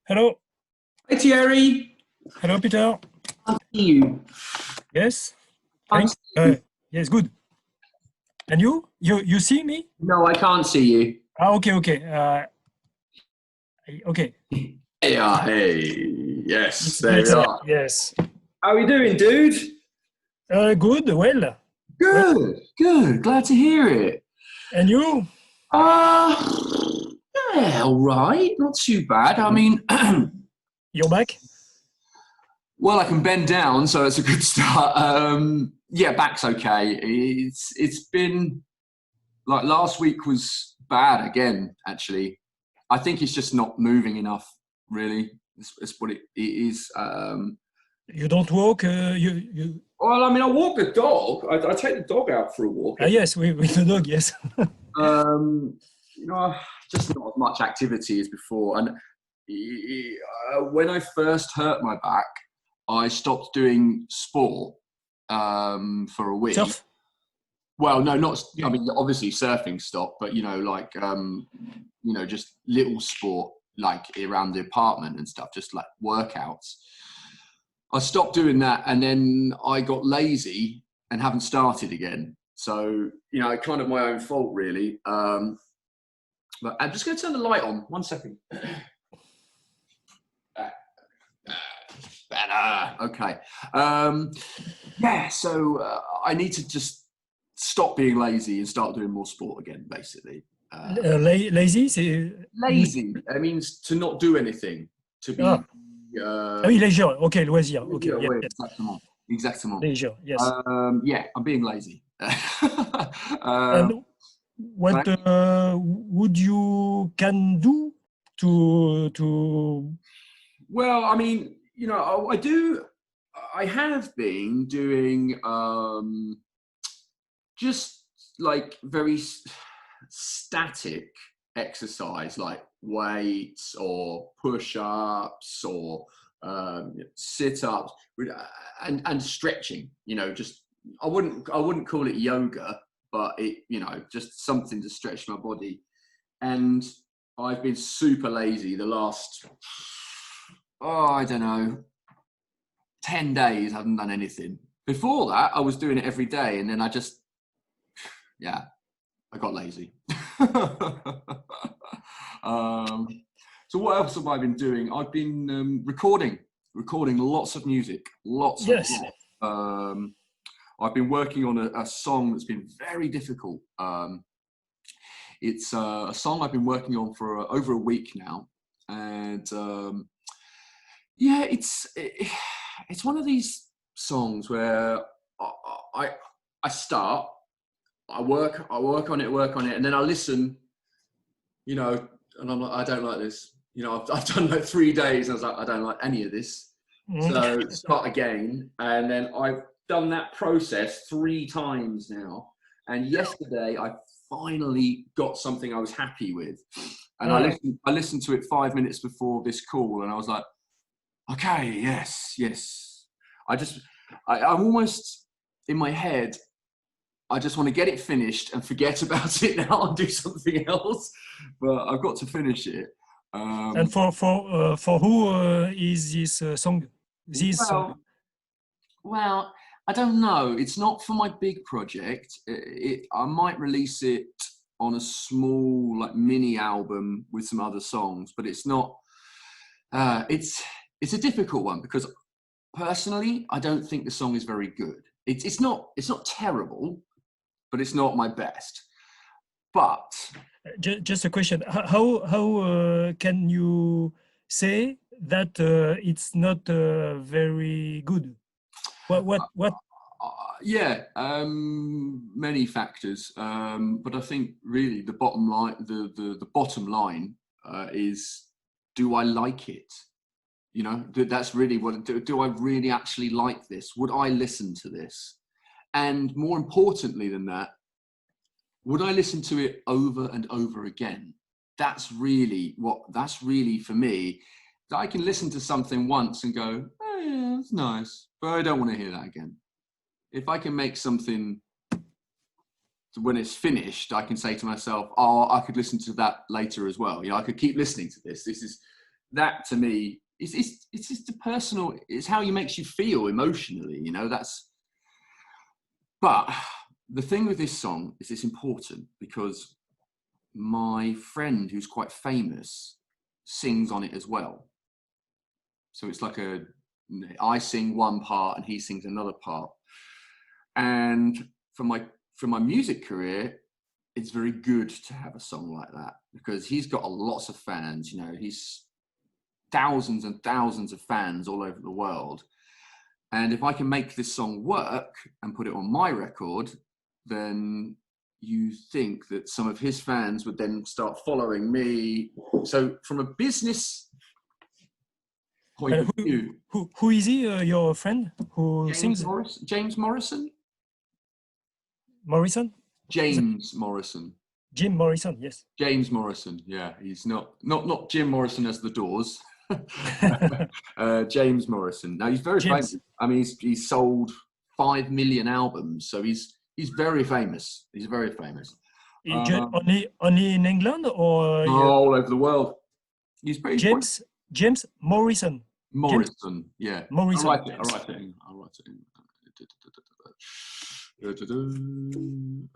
Hello. Hi, Thierry. Hello, Peter. I see you. Yes. I Thanks. see you. Yes, good. And you? You see me? No, I can't see you. Okay. Okay. Yeah, hey. Yes, there you are. Yes. How are you doing, dude? Good. Well. Good. Glad to hear it. And you? Yeah, all right. Not too bad. I mean, You're back? well, I can bend down, so it's a good start. Yeah, back's okay. It's been like last week was bad again. Actually, I think it's just not moving enough. Really, it's what it is. You don't walk? You? Well, I mean, I walk the dog. I take the dog out for a walk. Yes, with the dog. Yes. You know, just not as much activity as before. And when I first hurt my back, I stopped doing sport for a week. Surf? Well, no, not. I mean, obviously surfing stopped, but you know, like just little sport like around the apartment and stuff, just like workouts. I stopped doing that, and then I got lazy and haven't started again. So kind of my own fault, really. But I'm just going to turn the light on. 1 second. Better. Okay. Yeah. So I need to just stop being lazy and start doing more sport again, basically. Lazy? Lazy. It means to not do anything. To be. Oui, leisure. Okay, loisir. Okay. Yeah, Yes. Exactement. Leisure. Yes. Yeah, I'm being lazy. And what would you can do to? Well, I mean, I have been doing just like very static exercise, like weights or push-ups or sit-ups and stretching. Just I wouldn't call it yoga, but it just something to stretch my body. And I've been super lazy the last I don't know 10 days. I haven't done anything. Before that I was doing it every day, and then I got lazy. So what else have I been doing? I've been recording lots of music, Yes. I've been working on a song that's been very difficult. It's a song I've been working on for over a week now, and it's one of these songs where I start. I work on it, and then I listen, and I'm like, I don't like this. I've done like 3 days, and I was like, I don't like any of this. So start again, and then I've done that process 3 times now. And yesterday, I finally got something I was happy with, and I listened to it 5 minutes before this call, and I was like, okay, yes. I'm almost in my head. I just want to get it finished and forget about it now and do something else. But I've got to finish it. And for who is this song? Well, I don't know. It's not for my big project. I might release it on a small, like mini album with some other songs, but it's not. It's a difficult one because personally, I don't think the song is very good. It's not terrible, but it's not my best. But just a question: how can you say that it's not very good? What? Many factors. But I think really the bottom line, the bottom line is, do I like it? That's really what. Do I really actually like this? Would I listen to this? And more importantly than that, would I listen to it over and over again? That's really for me, that I can listen to something once and go, oh yeah, that's nice, but I don't want to hear that again. if I can make something, when it's finished, I can say to myself, oh, I could listen to that later as well. You know, I could keep listening to this. This is, that to me, it's just a personal, it's how it makes you feel emotionally, you know, but the thing with this song is it's important because my friend who's quite famous sings on it as well. So it's like I sing one part and he sings another part. And for my music career, it's very good to have a song like that because he's got lots of fans, you know, he's thousands and thousands of fans all over the world. And if I can make this song work and put it on my record, then you think that some of his fans would then start following me. So from a business point of view. Who is he, your friend who sings? James Morrison? Morrison? James Morrison. Jim Morrison, yes. James Morrison, yeah. He's not Jim Morrison as the Doors. James Morrison. Now he's very famous. I mean, he's sold 5 million albums, so he's very famous. He's very famous. Only in England or all over the world? He's pretty James Morrison. Morrison, yeah. Morrison. I'll write it in.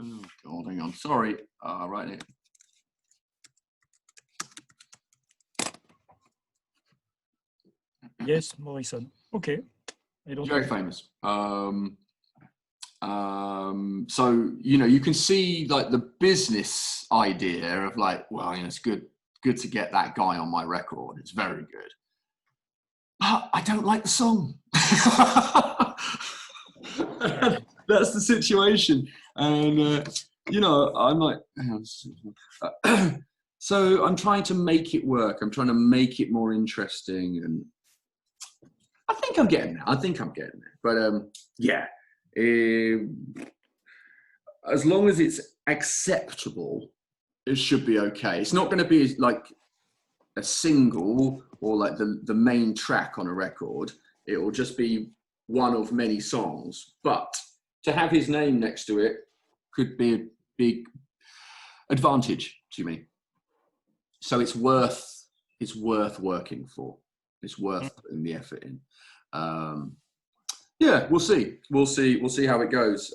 Oh God, hang on. Sorry. I'll write it. Yes, Morrison. Okay. Very famous. So, you know, you can see like the business idea of like, well, you know, it's good to get that guy on my record. It's very good. But I don't like the song. That's the situation. And, you know, I'm like, so I'm trying to make it work. I'm trying to make it more interesting. And I think I'm getting there. But, yeah. As long as it's acceptable, it should be okay. It's not going to be like a single or like the main track on a record. It will just be one of many songs. But to have his name next to it could be a big advantage to me. So it's worth working for. It's worth putting the effort in. Yeah, we'll see. We'll see how it goes.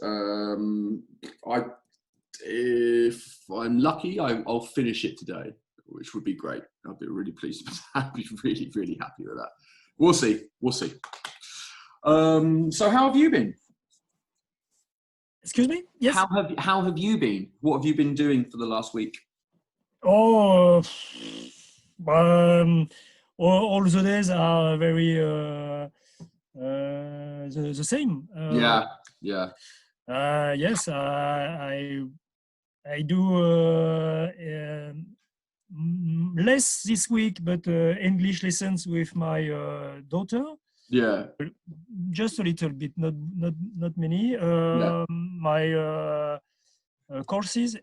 If I'm lucky, I'll finish it today, which would be great. I'll be really pleased. I'd be really, really happy with that. We'll see. So how have you been? Excuse me? Yes. How have you been? What have you been doing for the last week? Oh, all the days are very the same. Yeah. Yes, I do less this week, but English lessons with my daughter. Yeah. Just a little bit, not many. My courses,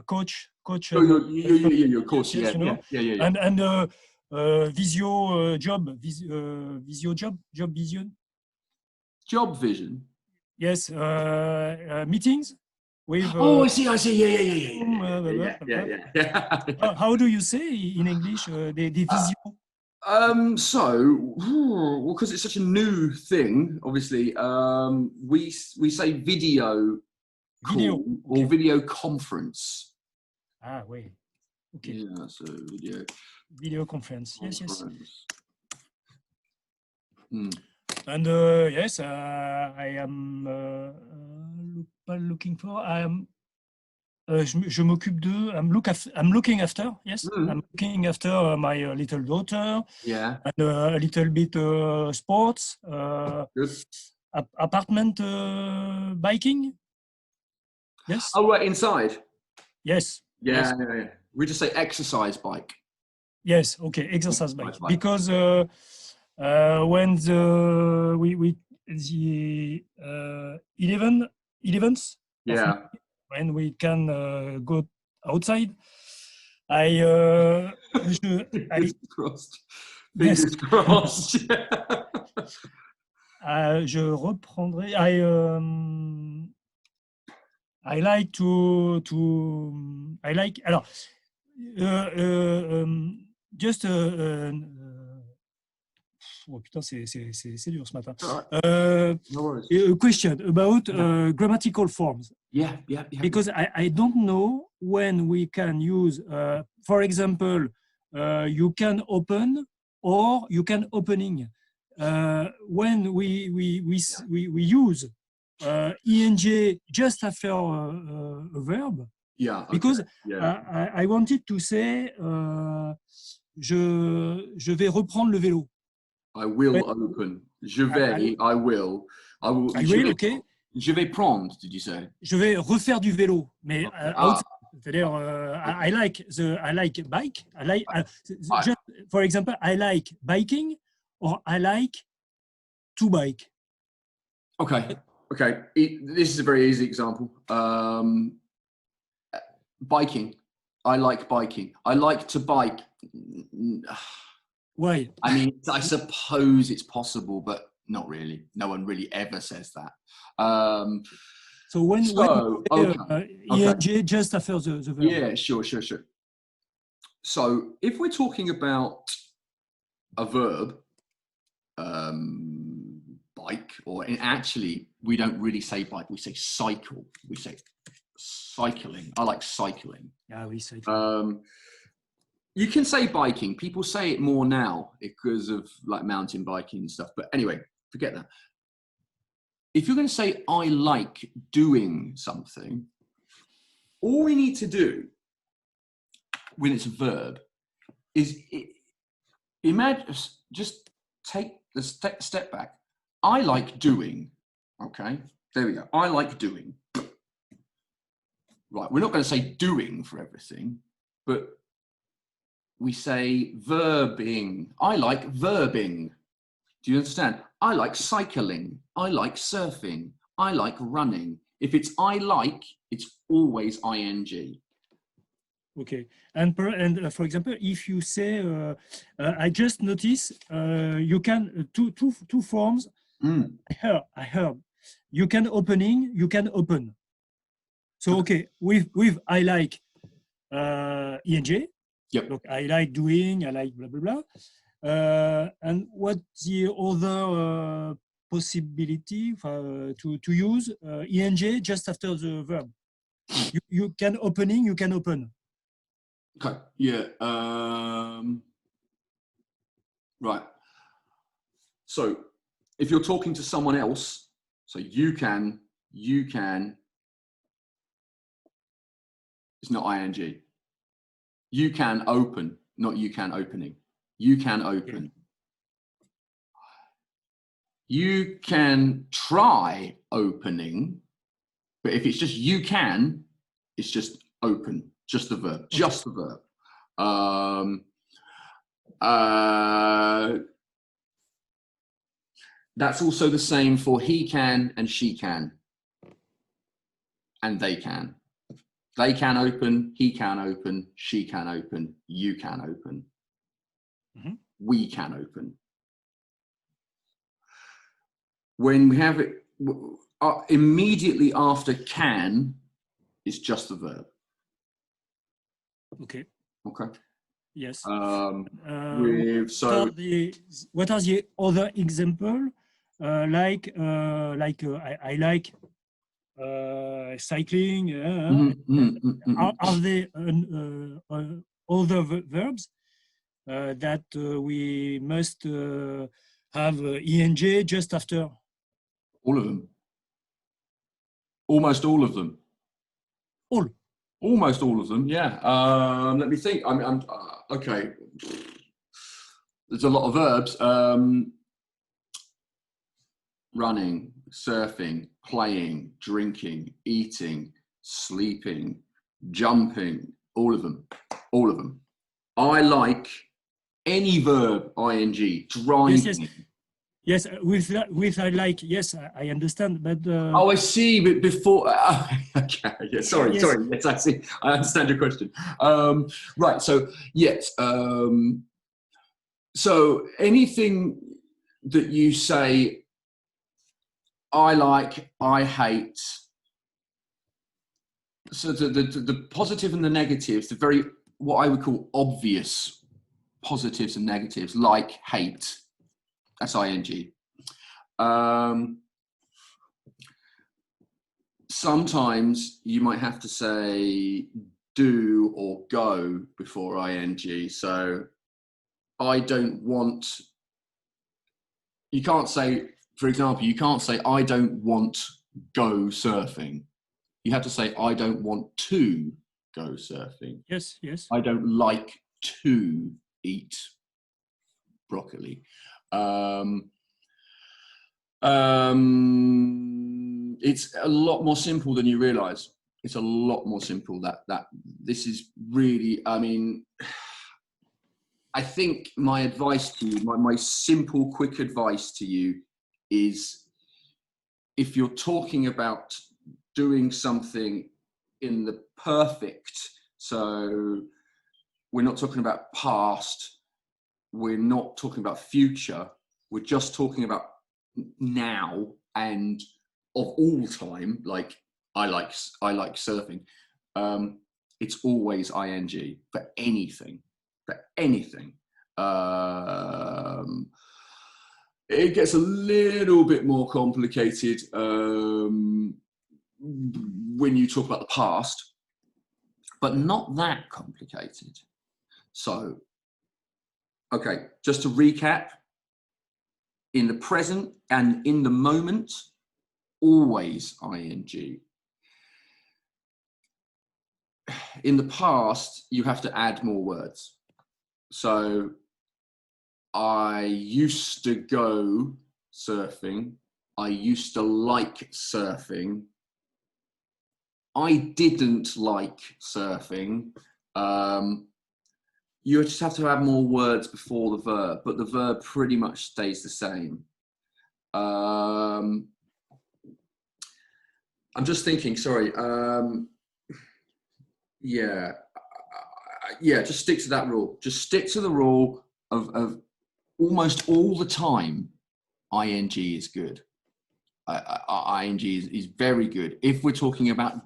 coach. Your course, yes, yeah, you know? yeah. And visio job vision. Job vision. Yes, meetings with. I see. Yeah. How do you say in English the visio? Well, because it's such a new thing, obviously, we say video call or video conference. Ah, wait. Okay. Yeah, so video conference. Yes. And yes, I am looking for. Je m'occupe de. I'm looking after. Yes, I'm looking after my little daughter. Yeah. And a little bit sports. Good. Apartment biking. Yes. Oh, right, inside. Yes. Yeah. We just say exercise bike. Yes. Okay. Exercise bike. Because when the 11th. Yeah. When we can go outside, I crossed. Fingers crossed. Je reprendrai. I like to. I like. Alors, just. Oh putain, c'est dur ce matin. No worries. A question about grammatical forms. Yeah. Because I don't know when we can use, for example, you can open or you can opening. When we use ing just after a verb. Yeah. Okay. Because yeah. I wanted to say, je vais reprendre le vélo. I will open. Je vais. I will. I will. I will. Okay. Je vais prendre. Did you say? Je vais refaire du vélo, mais Okay. c'est-à-dire, I like bike. I like just for example, I like biking or I like to bike. Okay. This is a very easy example. Biking. I like biking. I like to bike. Why? I mean, I suppose it's possible, but not really. No one really ever says that. So when ing just after the verb. Yeah, sure. So if we're talking about a verb, bike, or actually we don't really say bike, we say cycle. We say cycling. I like cycling. Yeah, we cycle. You can say biking. People say it more now because of like mountain biking and stuff. But anyway, forget that. If you're going to say, I like doing something, all we need to do when it's a verb is imagine, just take the step back. I like doing. Okay, there we go. I like doing. Right, we're not going to say doing for everything, but we say verbing. I like verbing. Do you understand? I like cycling. I like surfing. I like running. If it's I like, it's always ing. Okay. And for example, if you say, I just noticed, you can two forms. I heard. You can opening. You can open. So okay, with I like ing. Yep. Look, I like doing, I like blah, blah, blah. And what's the other possibility to use ing just after the verb? You can opening, you can open. Okay, yeah. Right. So if you're talking to someone else, so you can, it's not ing. You can open, not you can opening. You can open. You can try opening, but if it's just you can, it's just open, just the verb, just the verb. That's also the same for he can and she can, and they can. They can open, he can open, she can open, you can open, we can open. When we have it immediately after can, it's just the verb. Okay. Yes. What are the other example? I like cycling. Are there other verbs that we must have ing just after? All of them. Almost all of them. All. Almost all of them. Yeah. Let me think. I'm okay. There's a lot of verbs. Running, surfing, playing, drinking, eating, sleeping, jumping, all of them. I like any verb, ing, driving. Yes, with I like, yes, I understand, but... Oh, I see, but before... okay, yeah, sorry, yes, I see. I understand your question. Right, so, yes. So anything that you say, I like, I hate, so the positive and the negatives, the very, what I would call obvious positives and negatives, like, hate, that's ing. Sometimes you might have to say do or go before ing. So I don't want, you can't say, for example, you can't say I don't want go surfing. You have to say I don't want to go surfing. Yes, yes. I don't like to eat broccoli. It's a lot more simple than you realize. It's a lot more simple that this is really, I mean, I think my advice to you, my simple, quick advice to you is, if you're talking about doing something in the perfect, so we're not talking about past, we're not talking about future, we're just talking about now and of all time, like I like surfing. It's always ing for anything. It gets a little bit more complicated when you talk about the past, but not that complicated. So, okay, just to recap, in the present and in the moment, always ing. In the past, you have to add more words. So, I used to go surfing. I used to like surfing. I didn't like surfing. You just have to add more words before the verb, but the verb pretty much stays the same. I'm just thinking, sorry. Yeah, just stick to that rule. Just stick to the rule of almost all the time, ing is good. Ing is very good if we're talking about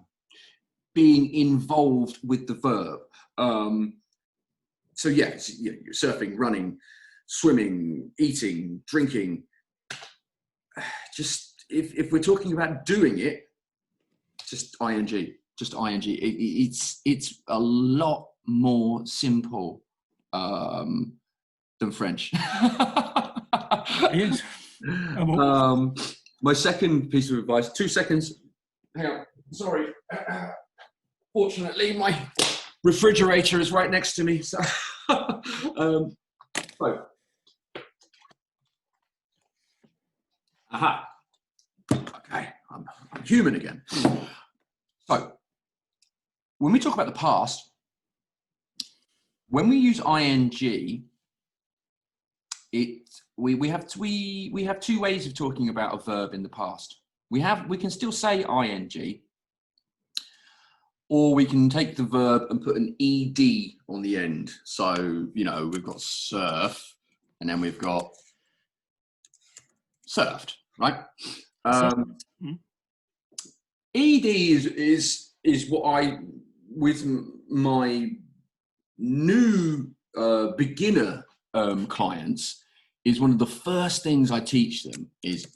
being involved with the verb. So yes, you're surfing, running, swimming, eating, drinking. Just if we're talking about doing it, just ing. It's a lot more simple than French. Yes. My second piece of advice, 2 seconds. Hang on, sorry. Fortunately, my refrigerator is right next to me. So, aha. Okay, I'm human again. So, when we talk about the past, when we use ing, we have 2 ways of talking about a verb in the past. We can still say ing, or we can take the verb and put an ed on the end. So, we've got surf, and then we've got surfed, right? Ed is what I, with my new beginner clients, is one of the first things I teach them is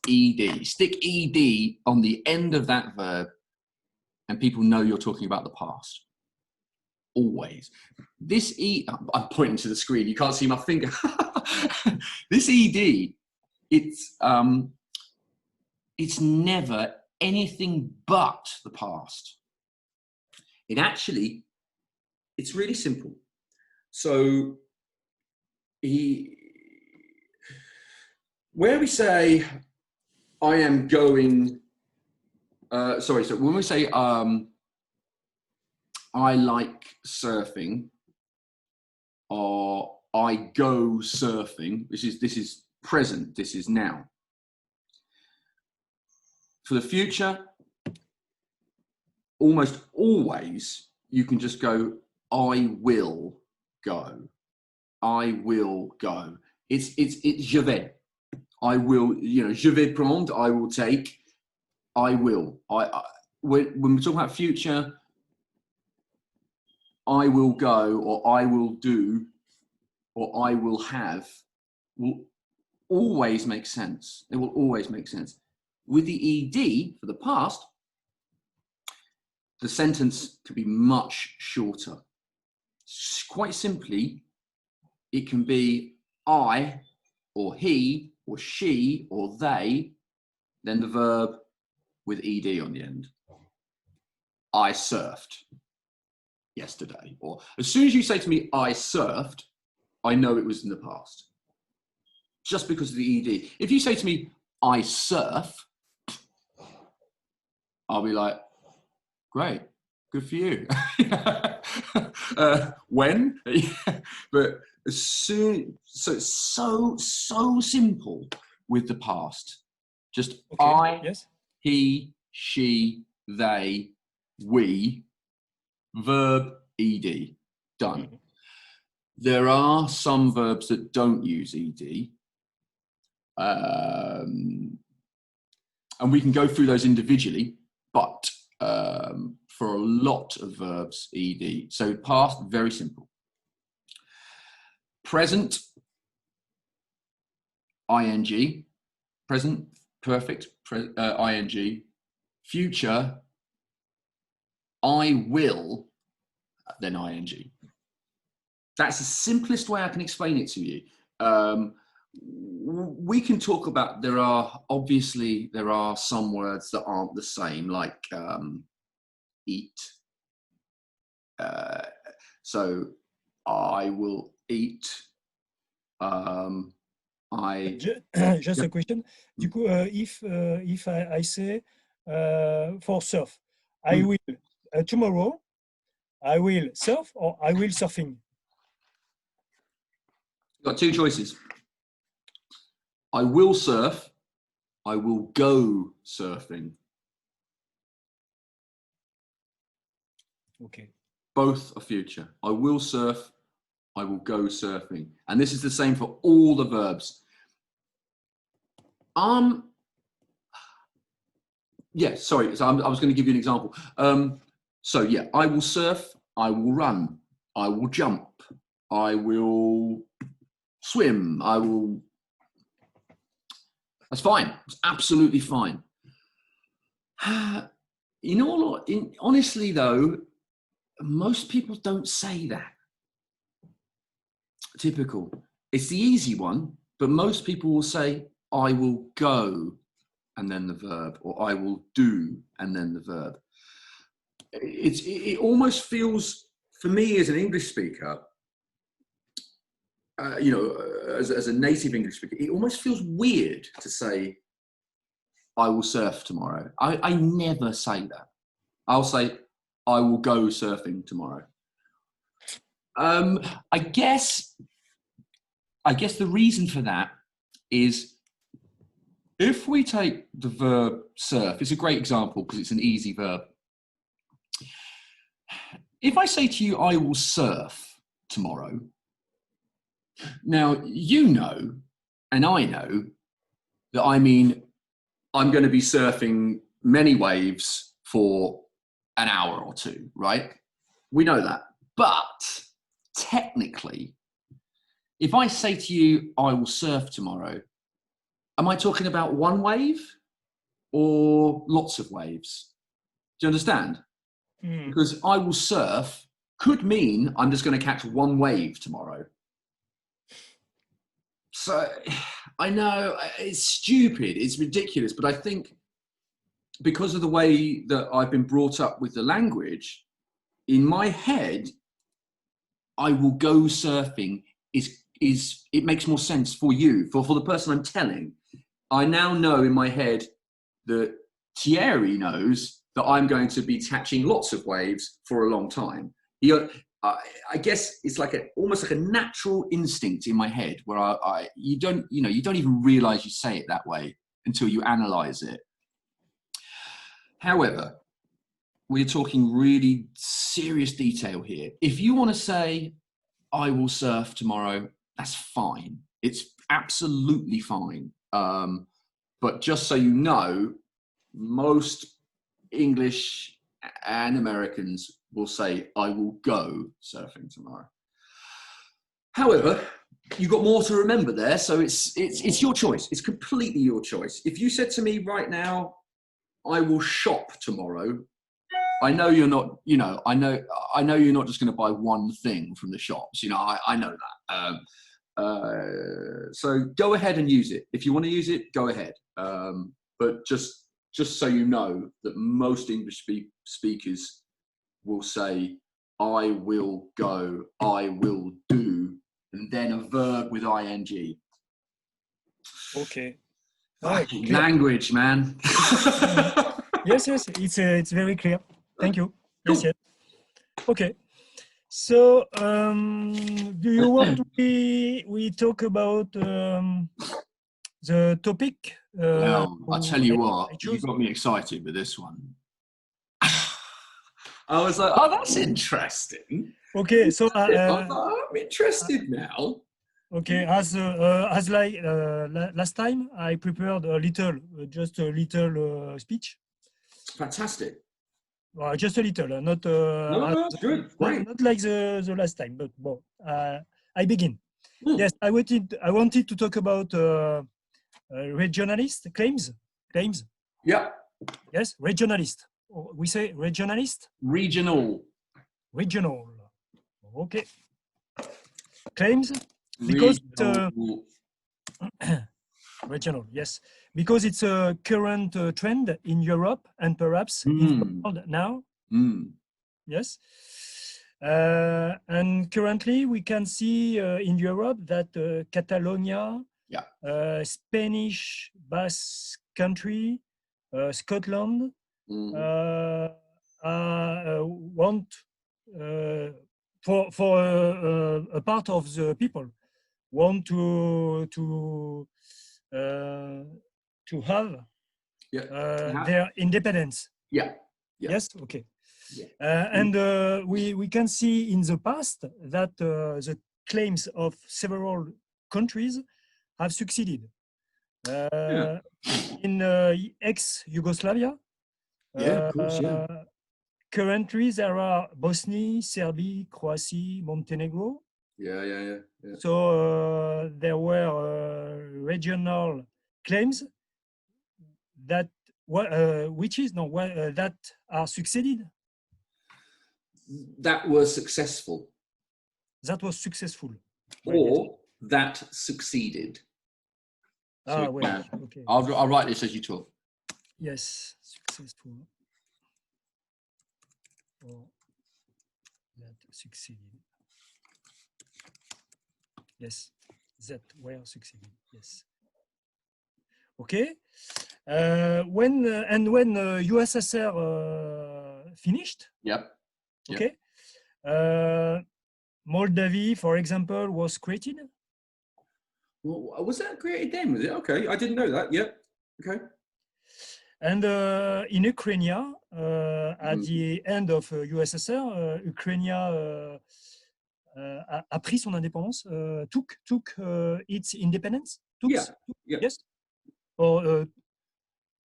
ed. Stick ed on the end of that verb, and people know you're talking about the past. Always. This I'm pointing to the screen. You can't see my finger. This ed, it's never anything but the past. It's really simple. So where we say I am going, so when we say I like surfing, or I go surfing, this is present, this is now. For the future, almost always you can just go I will go. I will go. It's je vais. I will, je vais prendre, I will take, I will. When we're talking about future, I will go, or I will do, or I will have, will always make sense. It will always make sense. With the ed for the past, the sentence could be much shorter. Quite simply, it can be I, or he, or she, or they, then the verb with ed on the end. I surfed yesterday. Or as soon as you say to me, I surfed, I know it was in the past. Just because of the ed. If you say to me, I surf, I'll be like, great, good for you. When? But as soon, so it's so simple with the past. Just okay. I, yes. He, she, they, we, verb ed, done. Mm-hmm. There are some verbs that don't use ed, and we can go through those individually, but for a lot of verbs, ed. So past, very simple. Present, ing. Present, perfect, ing. Future, I will, then ing. That's the simplest way I can explain it to you. We can talk about, there are some words that aren't the same, like eat. So I will eat. Just a question. Du coup, if I say for surf, I will tomorrow, I will surf or I will surfing. You've got two choices. I will surf, I will go surfing. Okay. Both are future. I will surf, I will go surfing. And this is the same for all the verbs. Yeah, sorry. So I was going to give you an example. So yeah, I will surf, I will run, I will jump, I will swim, I will. That's fine. It's absolutely fine. Honestly though, most people don't say that. Typical. It's the easy one, but most people will say, I will go, and then the verb, or I will do, and then the verb. It almost feels, for me as an English speaker, as a native English speaker, it almost feels weird to say, I will surf tomorrow. I never say that. I'll say, I will go surfing tomorrow. I guess the reason for that is, if we take the verb surf, it's a great example because it's an easy verb. If I say to you, I will surf tomorrow, now you know, and I know, that I mean, I'm going to be surfing many waves for an hour or two, right? We know that. But technically, if I say to you, I will surf tomorrow, am I talking about one wave or lots of waves? Do you understand? Because I will surf could mean I'm just going to catch one wave tomorrow. So I know it's stupid, it's ridiculous, but I think because of the way that I've been brought up with the language, in my head, I will go surfing is it makes more sense for you, for the person I'm telling. I now know in my head that Thierry knows that I'm going to be catching lots of waves for a long time. I guess it's like almost like a natural instinct in my head where you don't even realize you say it that way until you analyze it. However, we're talking really serious detail here. If you want to say, I will surf tomorrow. That's fine. It's absolutely fine. But just so you know, most English and Americans will say, I will go surfing tomorrow. However, you've got more to remember there. So it's your choice. It's completely your choice. If you said to me right now, I will shop tomorrow, I know you're not, you know, I know you're not just going to buy one thing from the shops. You know, I know that. So go ahead and use it. If you want to use it, go ahead. But just so you know that most English speakers will say, I will go, I will do, and then a verb with ing. Okay. Language, man. Yes, it's very clear. Thank you. Cool. Yes. Okay. So, do you want we talk about the topic? Well, I'll tell you what, you got me excited with this one. I was like, oh, that's interesting. Okay, so I'm interested now. Okay, as like last time, I prepared a little, just a little speech. Fantastic. Just a little, not no, good, great. Not like the last time, but well, I begin. Yes, I wanted to talk about regionalist claims. Yeah. Yes, regionalist. We say regionalist. Regional. Okay. Claims because regional. Yes, because it's a current trend in Europe and perhaps in the world now. Yes. And currently we can see in Europe that Catalonia, Spanish Basque Country, Scotland want for a part of the people want to have their independence. Yes. Okay. And we can see in the past that the claims of several countries have succeeded. In ex-Yugoslavia, of course, currently there are Bosnia, Serbia, Croatia, Montenegro. Yeah. So there were regional claims that that are succeeded. That was successful. That was successful. Or that succeeded. So well, okay. I'll write this as you talk. Yes, successful. Or that succeeded. Yes, that were succeeded. Yes. Okay. When USSR finished. Yep. Okay. Moldavia, for example, was created. Well, was that created then? Was it? Okay, I didn't know that. Yep. Okay. And in Ukraine, at the end of USSR, Ukraine a pris son indépendance, took its independence. Yes. Or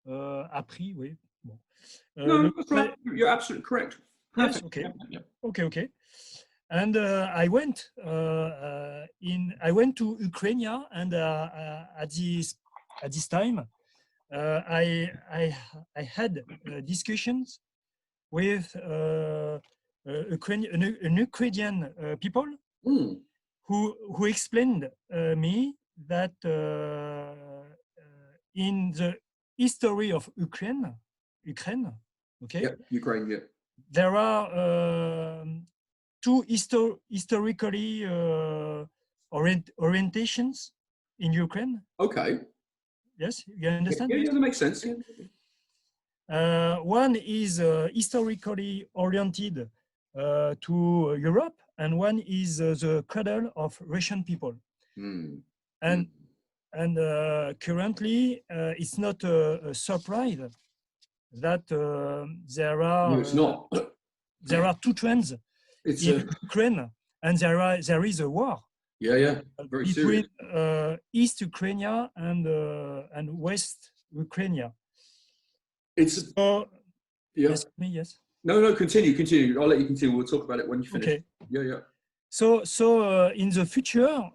a pris, oui. Bon. No, that's right. You're absolutely correct. Yes. Okay. Okay. And I went to Ukraine, and at this time, I had discussions with Ukrainian people who explained me that in the history of Ukraine, okay, Ukraine, there are two historically orientations in Ukraine. Okay. Yes, you understand? Yeah, that makes sense. One is historically oriented to Europe, and one is the cradle of Russian people. And currently, it's not a surprise that there are No, it's not. There are two trends in Ukraine and there is a war. Yeah. Very between serious. East Ukraine and West Ukraine. It's So, yeah. yes. No, continue. I'll let you continue. We'll talk about it when you finish. Okay. Yeah. So in the future,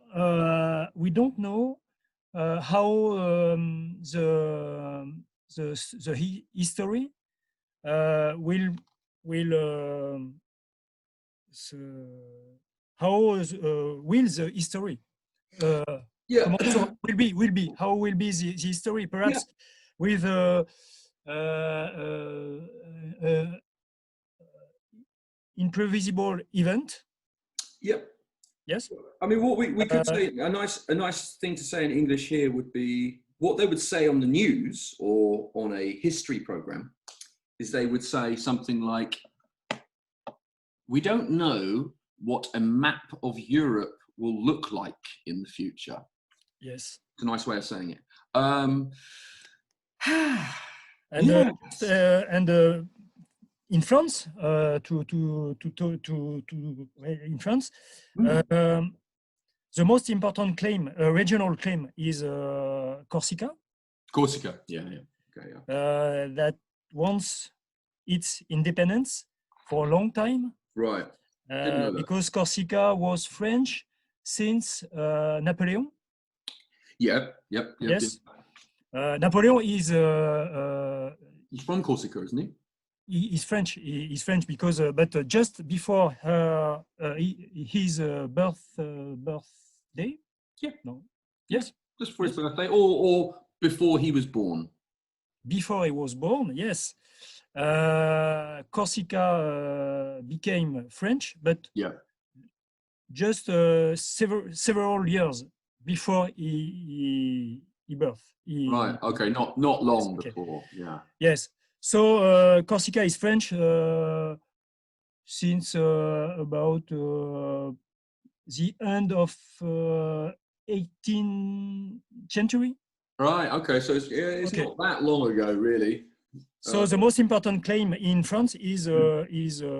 we don't know how the history will so how will the history Yeah. will be how will be the history, perhaps with imprevisible event. Yep. Yes. I mean, what we could say, a nice thing to say in English here would be what they would say on the news or on a history program is they would say something like, we don't know what a map of Europe will look like in the future. Yes. It's a nice way of saying it. In France, in France, the most important claim, regional claim, is Corsica. Corsica, yeah. Okay, yeah. That wants its independence for a long time. Right. Because Corsica was French since Napoleon. Yep. Yes. Napoleon is he's from Corsica, isn't he? He's French. He's French because, but just before his birthday. Yeah. No. Yes. Just for his birthday, or before he was born. Before he was born, yes. Corsica became French, but just several years before he birth. Right. Okay. Not long before. Yeah. Yes. So Corsica is French since about the end of 18th century. Right. Okay. So it's not that long ago, really. So the most important claim in France is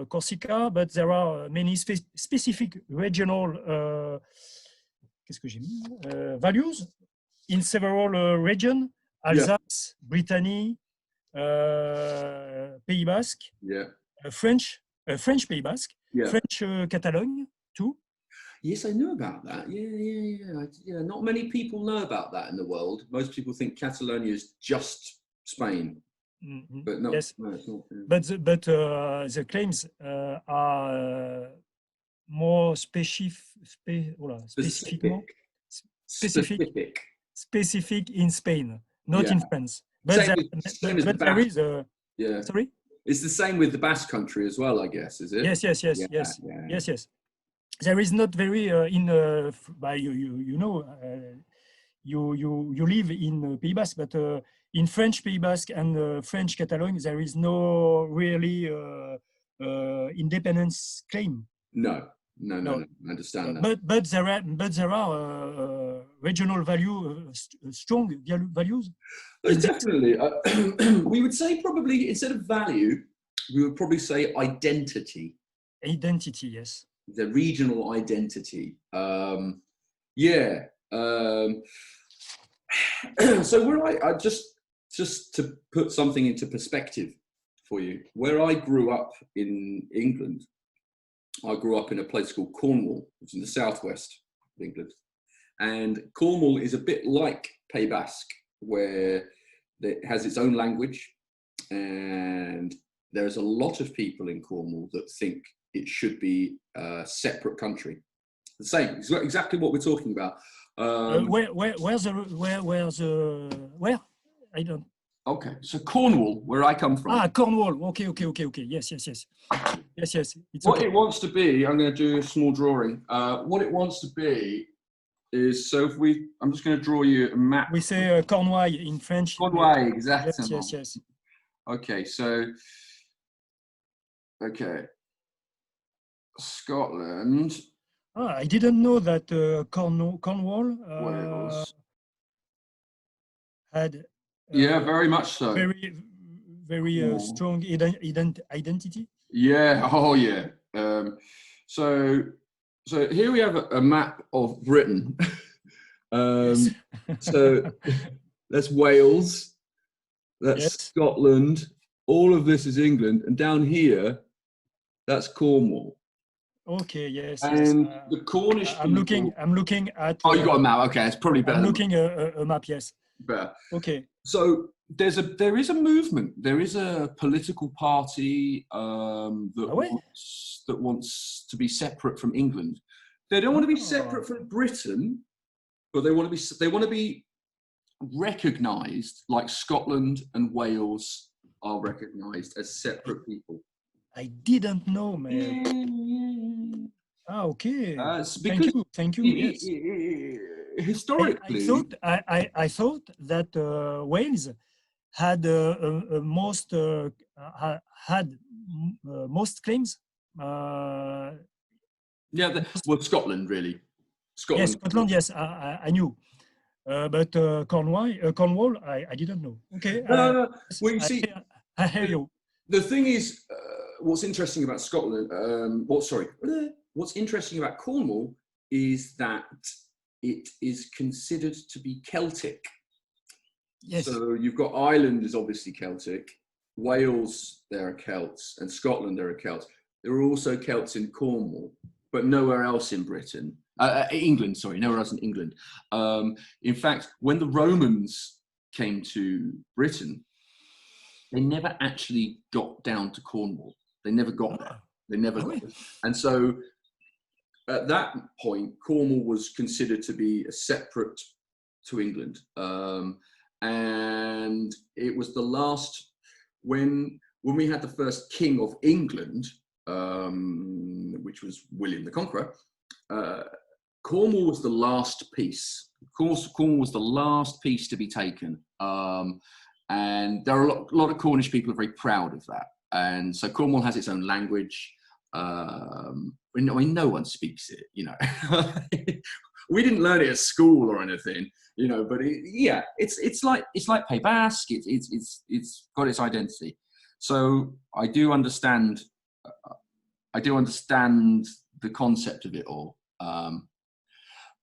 Corsica, but there are many specific regional values in several regions: Alsace, Brittany, Pays Basque, French Pays Basque, French Catalogne too. Yes, I know about that. Yeah. Not many people know about that in the world. Most people think Catalonia is just Spain. Mm-hmm. But no, yes. No, it's not. Yeah. But the claims are more specific in Spain, not in France. But there is a sorry. It's the same with the Basque Country as well, I guess, is it? Yes. There is not very you live in Pays Basque, but in French Pays Basque and French Catalogne, there is no really independence claim. No. I understand that. But there are regional strong values. Definitely. We would say probably instead of value, we would probably say identity. Identity, yes. The regional identity. So where I just to put something into perspective for you, where I grew up in England, I grew up in a place called Cornwall, which is in the southwest of England. And Cornwall is a bit like Pays Basque, where it has its own language. And there's a lot of people in Cornwall that think it should be a separate country. The same, exactly what we're talking about. Where? I don't. Okay, so Cornwall, where I come from. Cornwall. Okay. Yes. It's what it wants to be, I'm going to do a small drawing. What it wants to be is, so if I'm just going to draw you a map. We say Cornouaille in French. Cornouaille, exactly. Yes. Okay, so, Scotland. I didn't know that Cornwall had. Very much so. Very strong identity. Yeah. Oh, yeah. So So here we have a map of Britain. Yes. So that's Wales, that's Yes. Scotland, all of this is England, and down here, that's Cornwall. Okay. Yes. And the Cornish I'm looking at. Oh, you got a map. Okay, it's probably better. I'm looking at a map. Yes. Better. Okay. So there is a movement. There is a political party that wants to be separate from England. They don't want to be separate from Britain, but they want to be recognised like Scotland and Wales are recognised as separate people. I didn't know, man. Yeah. Okay. Because Thank you. Yes. Historically, I thought that Wales had most claims. Scotland really. Yes, Scotland. Yes, I knew. But Cornwall, I didn't know. Okay. Well, you see, I hear you. The thing is, what's interesting about Scotland, what's interesting about Cornwall is that it is considered to be Celtic. Yes. So you've got Ireland is obviously Celtic, Wales, there are Celts, and Scotland, there are Celts. There are also Celts in Cornwall, but nowhere else in Britain. England, sorry, nowhere else in England. In fact, when the Romans came to Britain, they never actually got down to Cornwall. They never got there. They never got there. And so at that point, Cornwall was considered to be a separate to England. And it was the last, when we had the first king of England, which was William the Conqueror, Cornwall was the last piece. Cornwall was the last piece to be taken. And there are a lot of Cornish people are very proud of that. And so Cornwall has its own language. I mean, no one speaks it, you know. We didn't learn it at school or anything, you know. But it's like Pays Basque. It's got its identity. So I do understand. I do understand the concept of it all.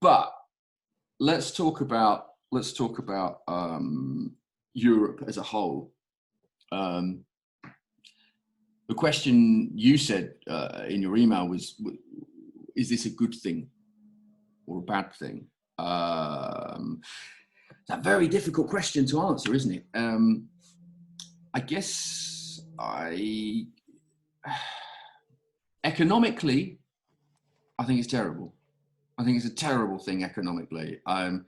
But let's talk about Europe as a whole. The question you said in your email was, is this a good thing or a bad thing? It's a very difficult question to answer, isn't it? I guess economically, I think it's terrible. I think it's a terrible thing economically. All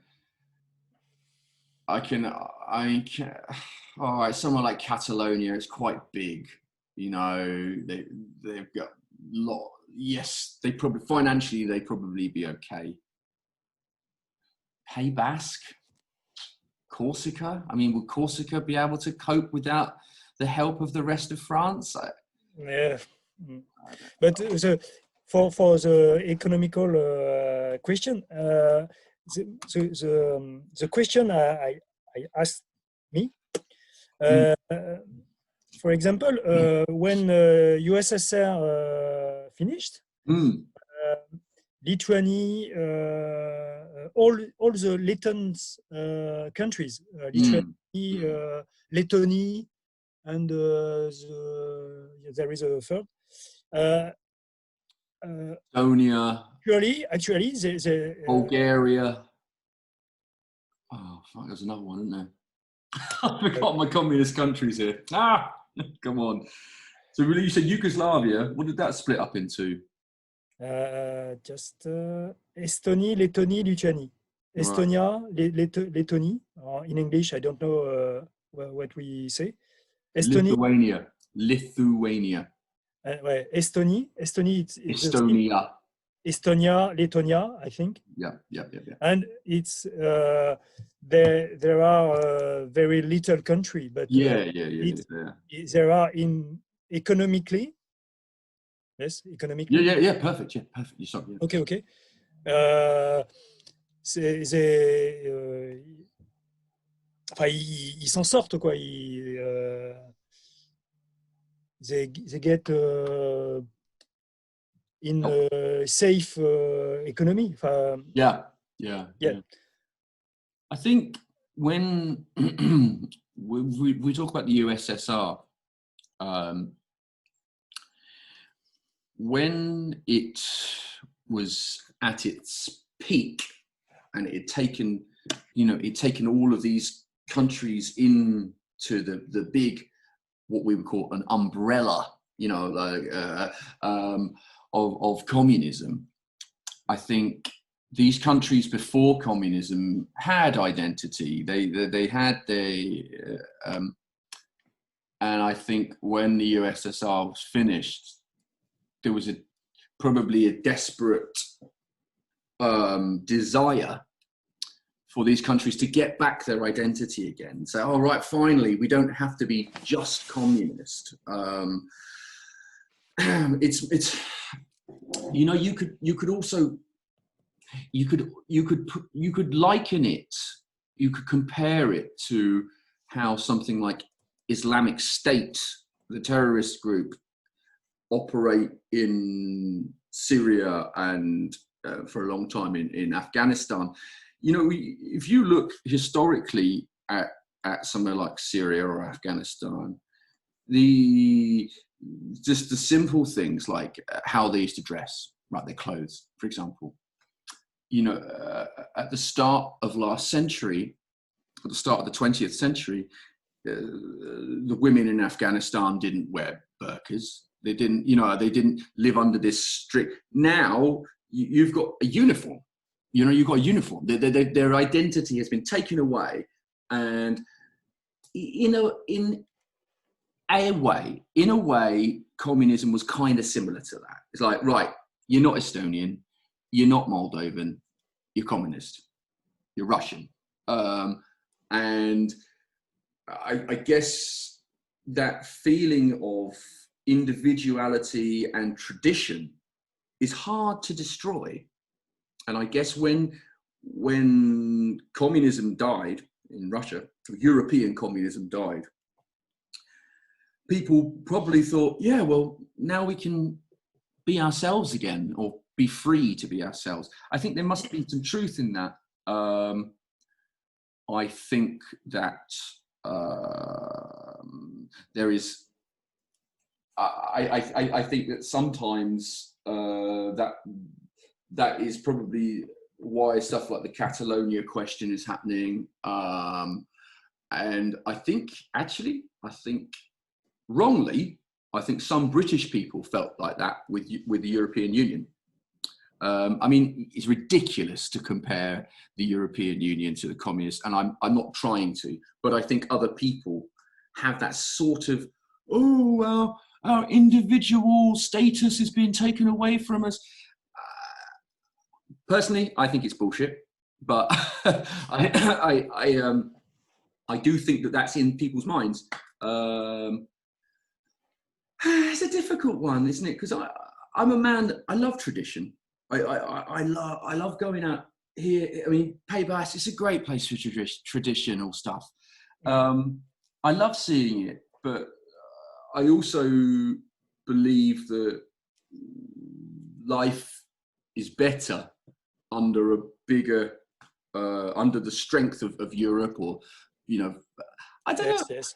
right, somewhere like Catalonia, it's quite big. You know, they've got a lot. Yes, they probably financially they probably be okay. Pays Basque, Corsica. I mean, would Corsica be able to cope without the help of the rest of France? Yeah, but for the economical question, the question I asked me, for example, when USSR finished, Lithuania, all the Latin countries, Lithuania, Lettonia, and there is a third. Estonia. Actually, Bulgaria. Oh, fuck, there's another one, isn't there? I forgot my communist countries here. Come on. So really, you said Yugoslavia. What did that split up into? Just Estonie, Lettonie, Lithuania. Estonia, Lettonie. In English, I don't know what we say. Estonia. Lithuania. Estonie. It's Estonia. Estonia, Lithuania, I think. Yeah. And it's there are very little country, but there are in economically. Yes, economically. Yeah. Perfect. You stop. Yeah. Okay. Enfin, ils s'en sortent quoi. They get in safe economy. Yeah. I think when we talk about the USSR, when it was at its peak and it had taken, it'd taken all of these countries into the big, what we would call an umbrella, of communism. I think these countries before communism had identity. They had and I think when the USSR was finished, there was probably a desperate desire for these countries to get back their identity again. Say, all right, finally, we don't have to be just communist. It's you could also liken it, you could compare it to how something like Islamic State, the terrorist group, operate in Syria and for a long time in Afghanistan. If you look historically at somewhere like Syria or Afghanistan, just the simple things like how they used to dress, right, their clothes, for example. At the start of last century, at the start of the 20th century, the women in Afghanistan didn't wear burqas. They didn't live under this strict. Now you've got a uniform. You've got a uniform. Their identity has been taken away, and in a way, communism was kind of similar to that. It's like, right, you're not Estonian, you're not Moldovan, you're communist, you're Russian, and I guess that feeling of individuality and tradition is hard to destroy. And I guess when communism died in Russia, European communism died, people probably thought, yeah, well, now we can be ourselves again, or be free to be ourselves. I think there must be some truth in that. I think that there is. I think that sometimes that is probably why stuff like the Catalonia question is happening. And I think wrongly, I think some British people felt like that with the European Union. I mean, it's ridiculous to compare the European Union to the communists, and I'm not trying to, but I think other people have that sort of, our individual status is being taken away from us. Personally, I think it's bullshit, but I do think that that's in people's minds. It's a difficult one, isn't it? Because I'm a man that I love tradition. I love going out here. I mean, Pays-Basque, it's a great place for traditional stuff. I love seeing it, but I also believe that life is better under a bigger, under the strength of Europe, or, I don't know. Yes.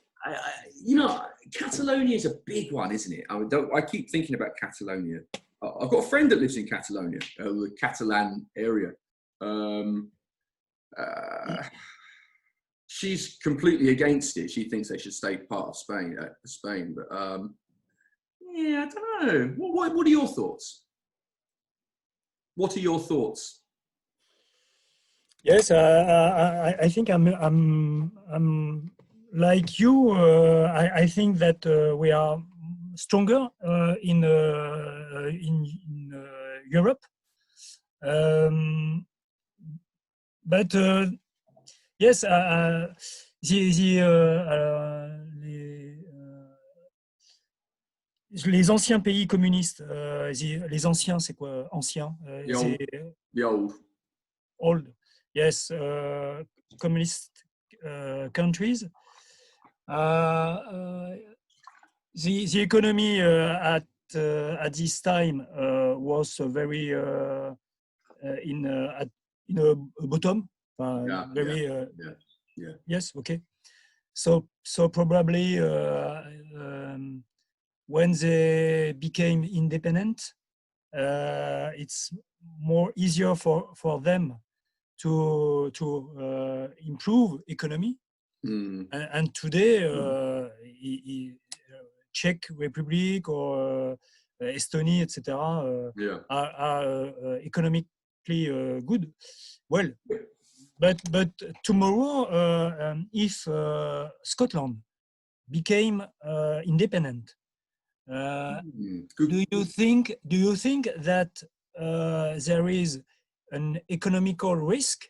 Catalonia is a big one, isn't it? I keep thinking about Catalonia. I've got a friend that lives in Catalonia, the Catalan area. She's completely against it. She thinks they should stay part of Spain. But yeah, I don't know. What are your thoughts? What are your thoughts? Yes, I think I'm like you. I think that we are stronger in Europe, but yes, les anciens pays communistes, les anciens, c'est quoi? Anciens, the old. Old, yes, communist countries. The economy at this time was very in a bottom, very yes, okay. So probably when they became independent, it's more easier for them to improve economy. And today, Czech Republic or Estonia, etc., are economically good. Well, but tomorrow, if Scotland became independent, do you think that there is an economical risk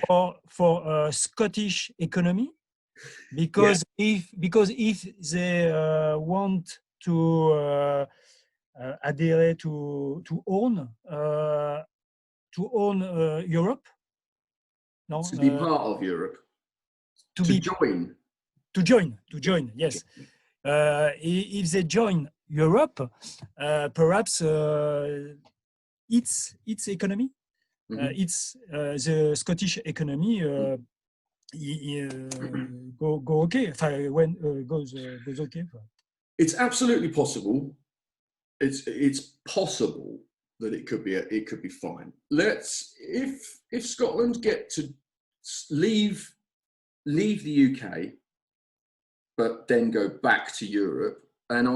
for Scottish economy? Because if they want to adhere to own Europe, no, to be part of Europe, to join, yes. If they join Europe, perhaps its economy, it's the Scottish economy go okay. When goes okay. It's absolutely possible. It's possible that it could be fine. If Scotland get to leave the UK, but then go back to Europe, and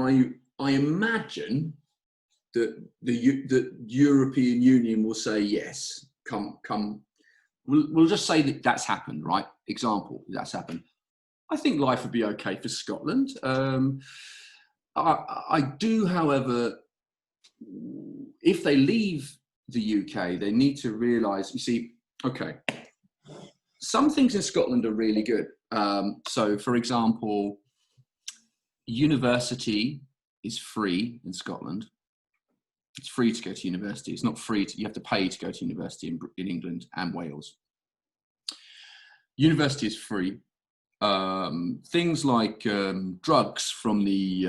I imagine that the European Union will say yes. Come. We'll just say that that's happened, right? Example, that's happened. I think life would be okay for Scotland. I do, however, if they leave the UK, they need to realise, you see, okay, some things in Scotland are really good. So, for example, university is free in Scotland. It's free to go to university. It's not free you have to pay to go to university in England and Wales. University is free. Things like drugs from the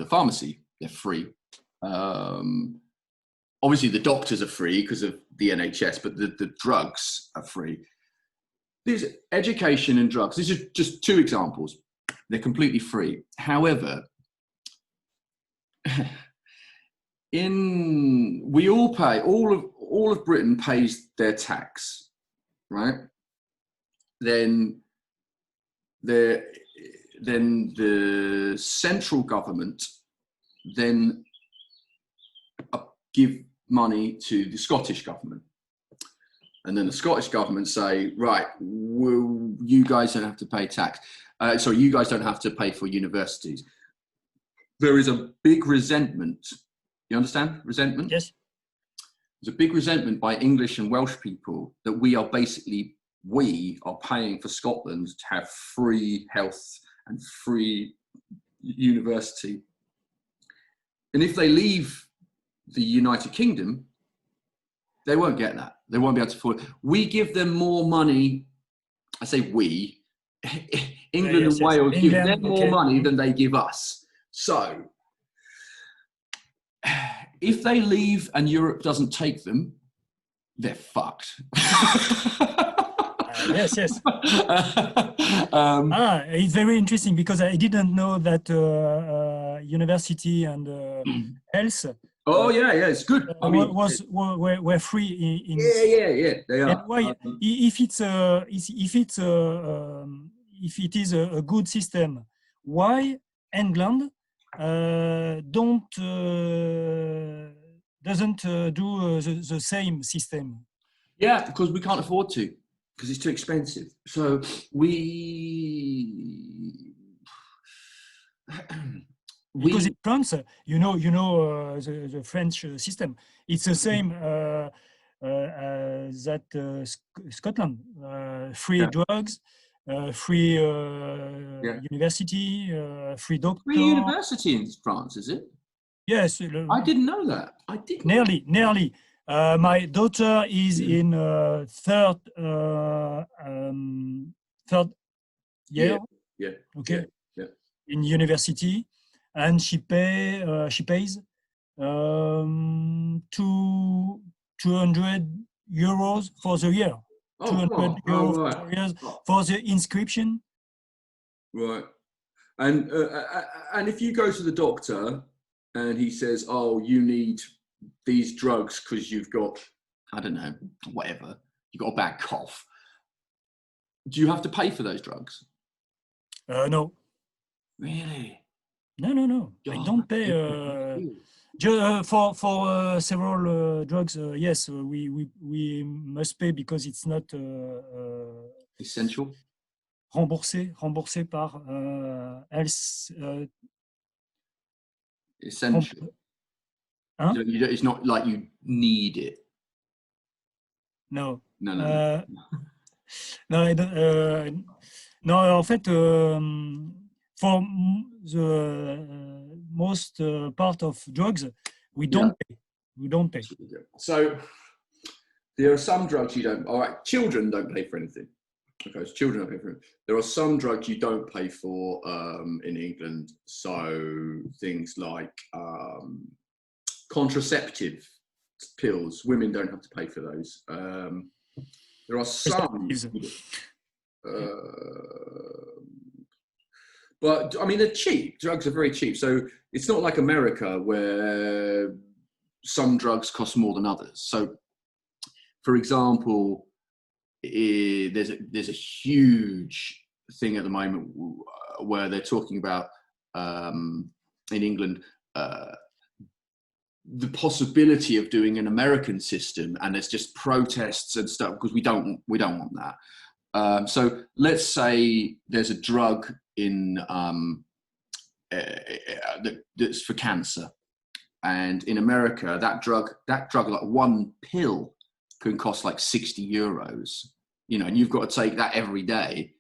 pharmacy, they're free. Obviously, the doctors are free because of the NHS, but the drugs are free. There's education and drugs. These are just two examples. They're completely free. However, we all pay, all of Britain pays their tax, right? Then the central government then give money to the Scottish government, and then the Scottish government say, right, you guys don't have to pay tax. Sorry, you guys don't have to pay for universities. There is a big resentment. You understand? Resentment? Yes. There's a big resentment by English and Welsh people that we are paying for Scotland to have free health and free university. And if they leave the United Kingdom, they won't get that. They won't be able to afford it. We give them more money. I say we. England and Wales give them more money than they give us. So if they leave and Europe doesn't take them, they're fucked. Yes. It's very interesting because I didn't know that university and health. Oh yeah, it's good. I mean, were free in yeah, they are. And why, if it is a good system, why England doesn't do the same system? Yeah, because we can't afford to, because it's too expensive. So because in France, you know the French system. It's the same that Scotland. Free drugs, free university, free doctor. Free university in France, is it? Yes. I didn't know that. I didn't. Nearly. My daughter is in third year. Yeah. Okay. Yeah. In university, and she pays 200 euros for the year. Oh, 200 oh, euros right. for the year Oh. for the inscription. Right. And if you go to the doctor and he says, "Oh, you need these drugs because you've got, I don't know, whatever, you've got a bad cough," do you have to pay for those drugs? No. Really? No. I God, don't pay. For several drugs, yes, we must pay because it's not essential. remboursé par health. Essential. Hein? It's not like you need it. No. No. No, I don't, no, en fait, for the most part of drugs, we don't pay. We don't pay. So there are some drugs you don't. All right, children don't pay for anything. Okay, so children don't pay for it. There are some drugs you don't pay for in England. So things like contraceptive pills, women don't have to pay for those. There are some, but I mean they're cheap. Drugs are very cheap, so it's not like America where some drugs cost more than others. So, for example, there's a huge thing at the moment where they're talking about in England the possibility of doing an American system, and there's just protests and stuff because we don't want that. So let's say there's a drug in that's for cancer, and in America that drug like one pill can cost like 60 euros, and you've got to take that every day.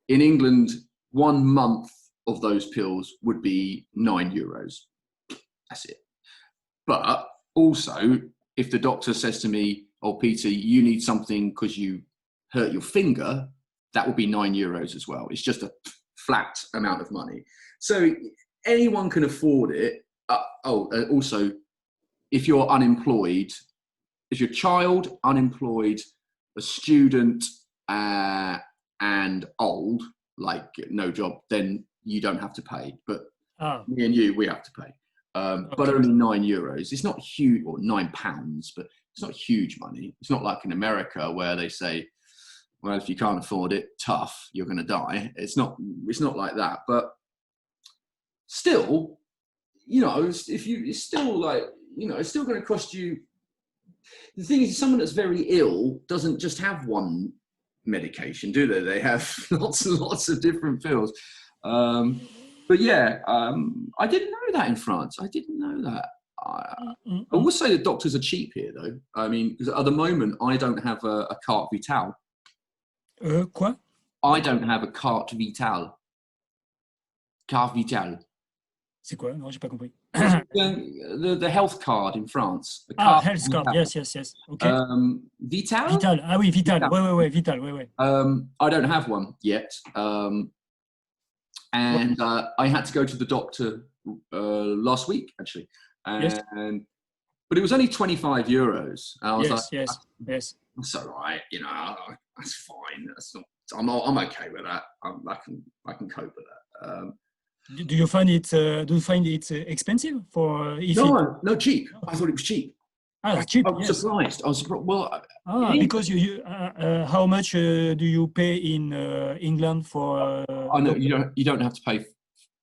In England, 1 month of those pills would be 9 euros. That's it. But also, if the doctor says to me, "Oh, Peter, you need something because you hurt your finger," that will be 9 euros as well. It's just a flat amount of money. So anyone can afford it. Also, if you're unemployed, if you're a child, unemployed, a student, and old, like no job, then you don't have to pay. But me and you, we have to pay. But only 9 euros. It's not huge, or £9, but it's not huge money. It's not like in America where they say, well, if you can't afford it, tough, you're going to die. It's not like that. But still, it's still like, it's still going to cost you. The thing is, someone that's very ill doesn't just have one medication, do they? They have lots and lots of different pills. But yeah, I didn't know that in France. I didn't know that. I will say that doctors are cheap here, though. I mean, because at the moment, I don't have a carte vitale. Quoi? I don't have a carte vitale. Carte vitale. C'est quoi? Non, j'ai pas compris. The health card in France. Health card. Yes. Okay. Vital? Vital. Ah oui, Vital. Ouais, Vital. Ouais. I don't have one yet. And I had to go to the doctor last week, actually. But it was only 25 euros. And I was yes. That's all right. That's fine. That's not. I'm okay with that. I can cope with that. Do you find it expensive for? No, cheap. I thought it was cheap. Cheap. I was surprised. Well, because you how much do you pay in England for? I know you don't have to pay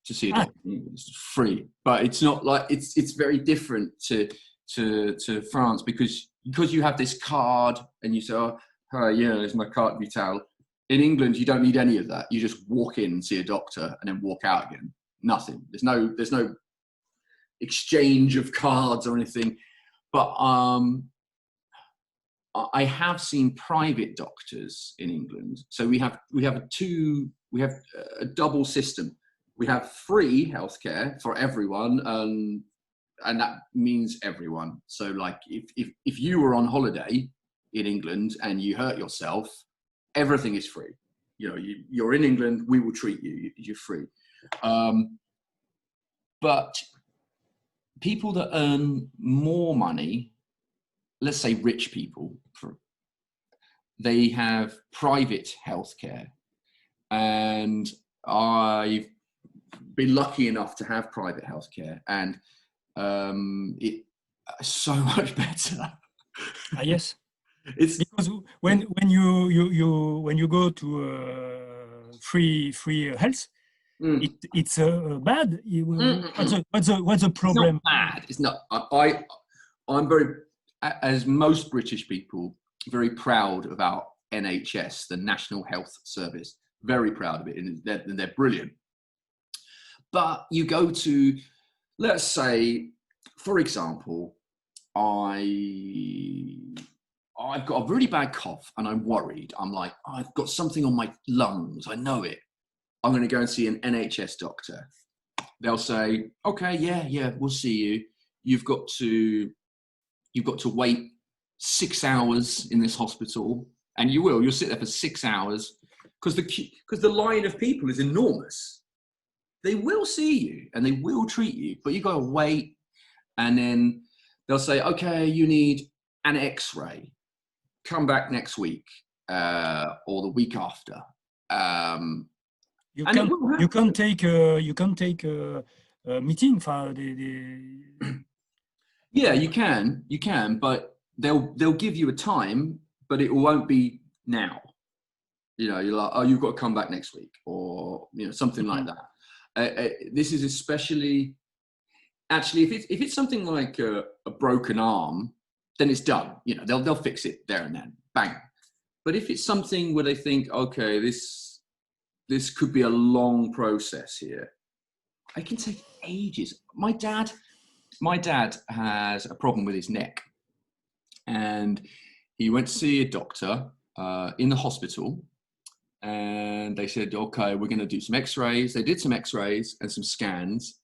to see a doctor. It's free, but it's not like it's very different to France because you have this card and you say, there's my carte vitale. In England, you don't need any of that. You just walk in and see a doctor and then walk out again. Nothing. There's no exchange of cards or anything. But I have seen private doctors in England. So we have a double system. We have free healthcare for everyone, and that means everyone. So like if you were on holiday in England and you hurt yourself, everything is free. You're in England, we will treat you. You're free. But people that earn more money, let's say rich people, they have private healthcare, and I've been lucky enough to have private healthcare, and it's so much better. Yes, It's because when you go to free health, it's bad. What's the problem? It's not bad. It's not. I'm very, as most British people, very proud of our NHS, the National Health Service. Very proud of it, and they're brilliant. But you go to, let's say, for example, I've got a really bad cough and I'm worried. I'm like, oh, I've got something on my lungs. I know it. I'm going to go and see an NHS doctor. They'll say, okay, yeah, we'll see you. You've got to wait 6 hours in this hospital, and you'll sit there for 6 hours because the line of people is enormous. They will see you and they will treat you, but you got to wait. And then they'll say, okay, you need an X-ray. Come back next week or the week after. You can take a meeting for Yeah, you can, but they'll give you a time, but it won't be now. You're like, oh, you've got to come back next week, or something like that. This is especially, actually, if it's something like a broken arm, then it's done. They'll fix it there and then, bang. But if it's something where they think, okay, this could be a long process here, it can take ages. My dad has a problem with his neck, and he went to see a doctor in the hospital, and they said, okay, we're going to do some X-rays. They did some X-rays and some scans,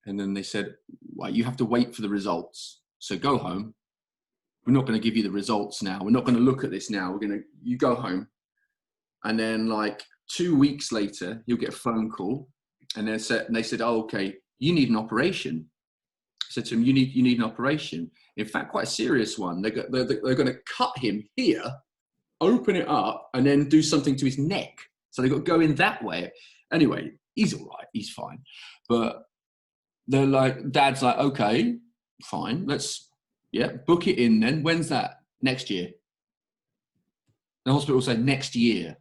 and then they said, well, you have to wait for the results. So go home. We're not going to give you the results now. We're not going to look at this now. You go home. And then like 2 weeks later, you'll get a phone call, and they said, oh, okay, you need an operation. I said to him, you need an operation. In fact, quite a serious one. They're going to cut him here, open it up, and then do something to his neck. So they've got to go in that way. Anyway, he's all right. He's fine. But they're like, Dad's like, okay, fine. Book it in then. When's that? Next year. The hospital said next year.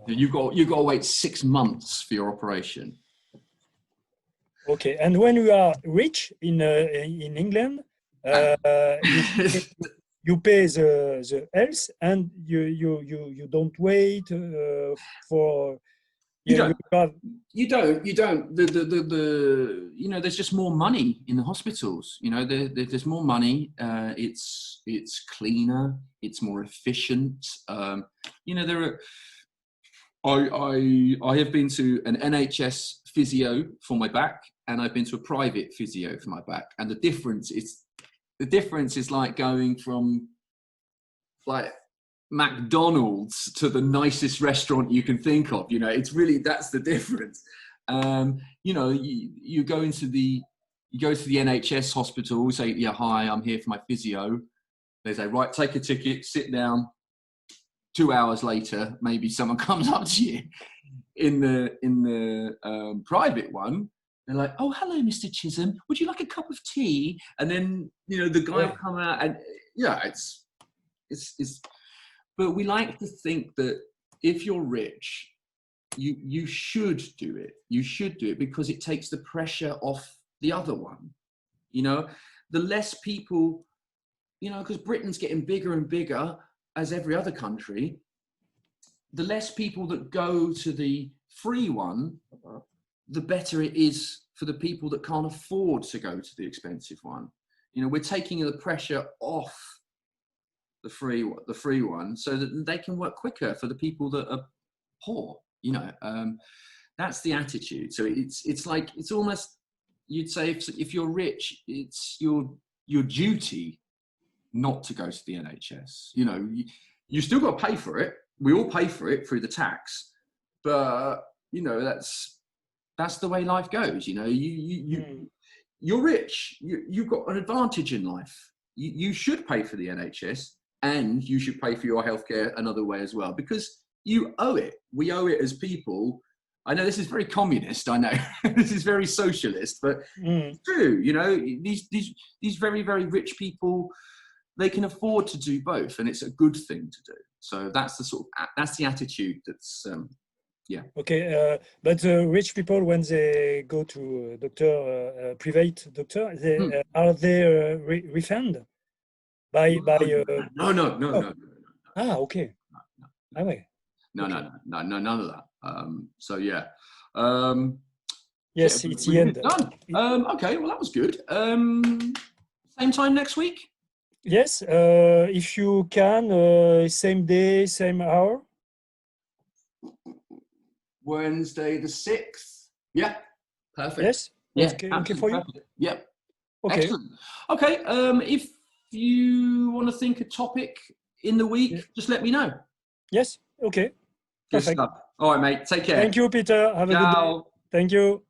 You've got to wait 6 months for your operation. Okay, and when you are rich in England, you pay the health, and you don't wait for. You don't. There's just more money in the hospitals. There's more money. It's cleaner. It's more efficient. There are. I have been to an NHS physio for my back, and I've been to a private physio for my back, and the difference is like going from like McDonald's to the nicest restaurant you can think of. It's really, that's the difference. You go to the NHS hospital, say, yeah, hi, I'm here for my physio. They say, right, take a ticket, sit down. 2 hours later, maybe someone comes up to you. In the private one, they're like, oh, hello, Mr. Chisholm, would you like a cup of tea? And then the guy will come out, and it's but we like to think that if you're rich, you should do it. You should do it because it takes the pressure off the other one. The less people, because Britain's getting bigger and bigger, as every other country, the less people that go to the free one, the better it is for the people that can't afford to go to the expensive one. We're taking the pressure off the free one so that they can work quicker for the people that are poor. That's the attitude. So it's almost, you'd say, if you're rich, it's your duty not to go to the NHS. You still got to pay for it. We all pay for it through the tax, but that's that's the way life goes. You know, you're rich. You've got an advantage in life. You should pay for the NHS, and you should pay for your healthcare another way as well, because you owe it. We owe it as people. I know this is very communist. I know this is very socialist, but it's true. You know, these very, very rich people, they can afford to do both, and it's a good thing to do. So that's the attitude that's yeah. Okay, but rich people, when they go to a doctor, private doctor, are they refunded by no. Ah, okay. No, none of that. So yeah. Yes, it's the end. Done. Okay, well that was good. Same time next week? Yes, if you can, same day, same hour. Wednesday the 6th. Yeah, perfect. Yes. Yeah, okay for you. perfect. Yeah. Okay. Excellent. Okay. If you want to think a topic in the week, just let me know. Yes. Okay. Good Perfect. stuff. All right, mate. Take care. Thank you, Peter. Have a good day. Thank you.